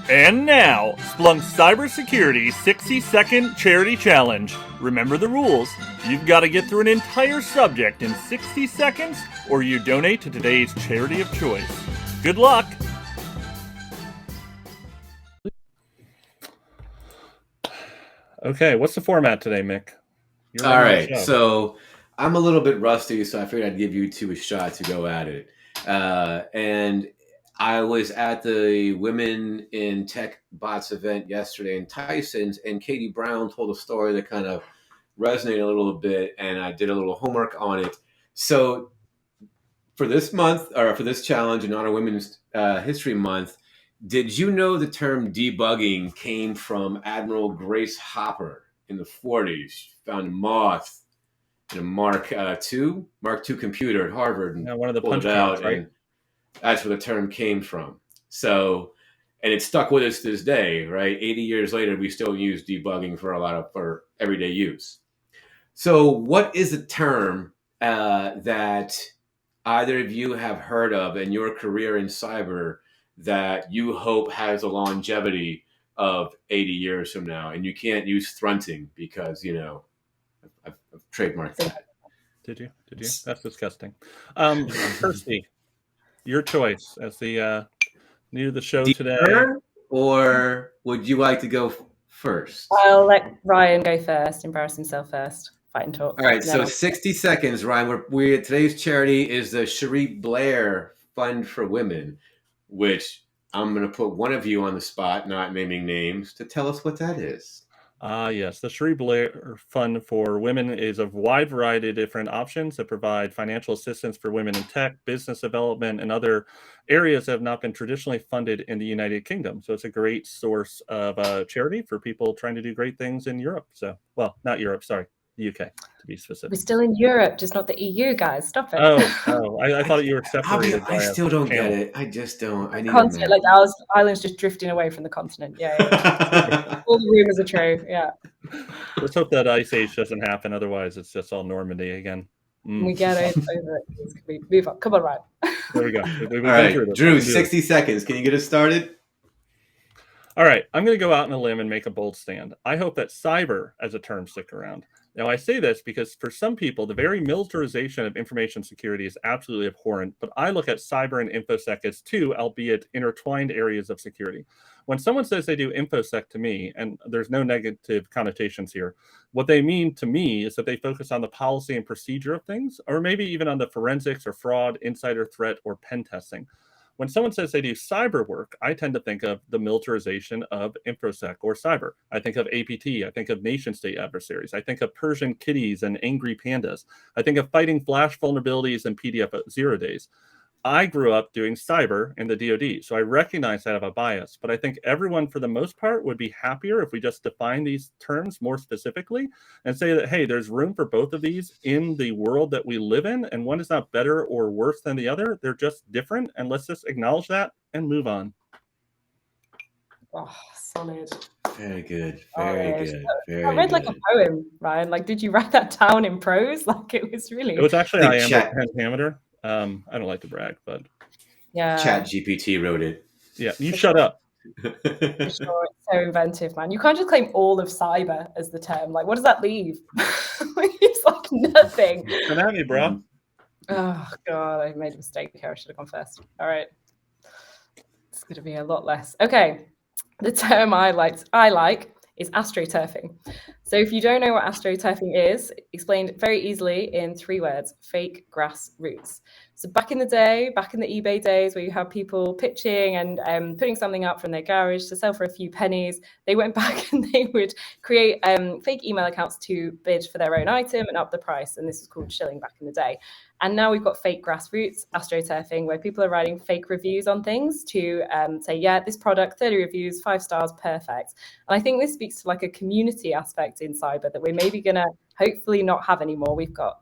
And now, Splunk's Cybersecurity 60-second charity challenge. Remember the rules. You've got to get through an entire subject in 60 seconds, or you donate to today's charity of choice. Good luck! Okay, what's the format today, Mick? All right, so I'm a little bit rusty, so I figured I'd give you two a shot to go at it. And I was at the Women in Tech Bots event yesterday in Tyson's, and Katie Brown told a story that kind of resonated a little bit, and I did a little homework on it. So for this month, or for this challenge in honor of Women's History Month, did you know the term debugging came from Admiral Grace Hopper in the 40s? She found a moth in a Mark II computer at Harvard and one of the pulled punch it out, cards, right? and that's where the term came from. So, and it stuck with us to this day, right? 80 years later, we still use debugging for everyday use. So, what is a term that either of you have heard of in your career in cyber that you hope has a longevity of 80 years from now? And you can't use thrunting because, I've trademarked that. Did you? That's disgusting. Kirsty, your choice as the new to the show today. Or would you like to go first? I'll let Ryan go first, embarrass himself first, fight and talk. All right, so 60 seconds, Ryan. Today's charity is the Cherie Blair Fund for Women, which I'm going to put one of you on the spot, not naming names, to tell us what that is. Yes, the Cherie Blair Fund for Women is a wide variety of different options that provide financial assistance for women in tech, business development, and other areas that have not been traditionally funded in the United Kingdom. So it's a great source of charity for people trying to do great things in Europe. So, well, not Europe, sorry, the UK, to be specific. We're still in Europe, just not the EU, guys. Stop it. I thought you were separated. I still don't get it. I just don't. I need continent, like our island's just drifting away from the continent. Yeah. All the rumors are true. Yeah. Let's hope that ice age doesn't happen. Otherwise, it's just all Normandy again. We get over it. We move on. Come on, Ryan. There we go. All right, Drew, 60 seconds. Can you get us started? All right, I'm going to go out on a limb and make a bold stand. I hope that cyber as a term stick around. Now, I say this because for some people, the very militarization of information security is absolutely abhorrent, but I look at cyber and InfoSec as two, albeit intertwined areas of security. When someone says they do InfoSec to me, and there's no negative connotations here, what they mean to me is that they focus on the policy and procedure of things, or maybe even on the forensics or fraud, insider threat, or pen testing. When someone says they do cyber work, I tend to think of the militarization of InfoSec or cyber. I think of APT. I think of nation-state adversaries. I think of Persian kitties and angry pandas. I think of fighting flash vulnerabilities and PDF 0 days. I grew up doing cyber in the DoD, so I recognize I have a bias, but I think everyone, for the most part, would be happier if we just define these terms more specifically and say that, hey, there's room for both of these in the world that we live in, and one is not better or worse than the other. They're just different, and let's just acknowledge that and move on. Oh, solid. Very good. Very good. I read like a poem, Ryan. Like, did you write that down in prose? Like, it was really... It was actually iambic pentameter. I don't like to brag, but yeah, ChatGPT wrote it. Yeah, you shut up. For sure, it's so inventive, man. You can't just claim all of cyber as the term. Like, what does that leave? It's like nothing. Come at me, bro. Oh god, I made a mistake here. I should have gone first. All right, it's going to be a lot less. Okay, the term I like is astroturfing. So if you don't know what astroturfing is, explained very easily in 3 words: fake grass roots. So back in the day, back in the eBay days where you have people pitching and putting something up from their garage to sell for a few pennies, they went back and they would create fake email accounts to bid for their own item and up the price. And this was called shilling back in the day. And now we've got fake grassroots, astroturfing, where people are writing fake reviews on things to say, yeah, this product, 30 reviews, 5 stars, perfect. And I think this speaks to like a community aspect in cyber that we're maybe going to hopefully not have anymore. We've got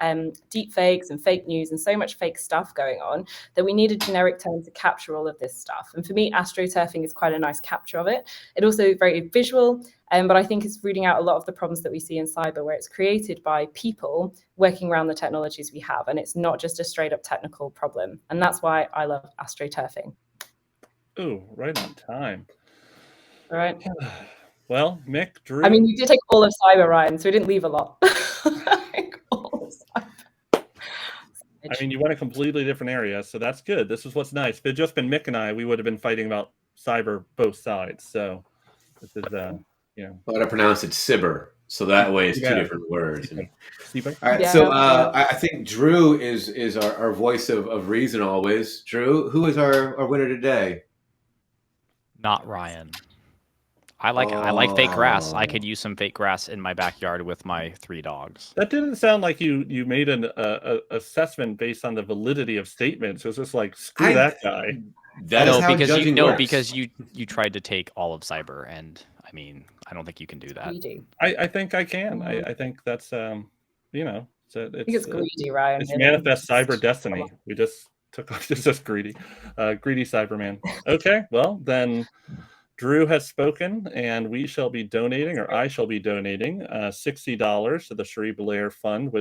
deep fakes and fake news and so much fake stuff going on that we need a generic term to capture all of this stuff. And for me, astroturfing is quite a nice capture of it. It also very visual, but I think it's rooting out a lot of the problems that we see in cyber, where it's created by people working around the technologies we have. And it's not just a straight up technical problem. And that's why I love astroturfing. Ooh, right on time. All right. Well, Mick, Drew. I mean, you did take all of cyber, Ryan, so we didn't leave a lot. Like, all of cyber. I mean, you went a completely different area, so that's good. This is what's nice. If it had just been Mick and I, we would have been fighting about cyber both sides. So this is, you know. But I pronounce it Cyber, so that way it's two different words. Cyber. All right, Yeah, so yeah. I think Drew is our voice of reason always. Drew, who is our winner today? Not Ryan. I like fake grass. I could use some fake grass in my backyard with my 3 dogs. That didn't sound like you made an assessment based on the validity of statements. It was just like, screw that guy. That is how judging works. Because you tried to take all of cyber, and I mean, I don't think you can do that. Greedy. I think I can. I think that's you know, it's greedy, Ryan. It's manifest cyber destiny. We just took off just greedy, greedy Cyberman. Okay, well then. Drew has spoken, and we shall be donating, or I shall be donating, $60 to the Cherie Blair Fund,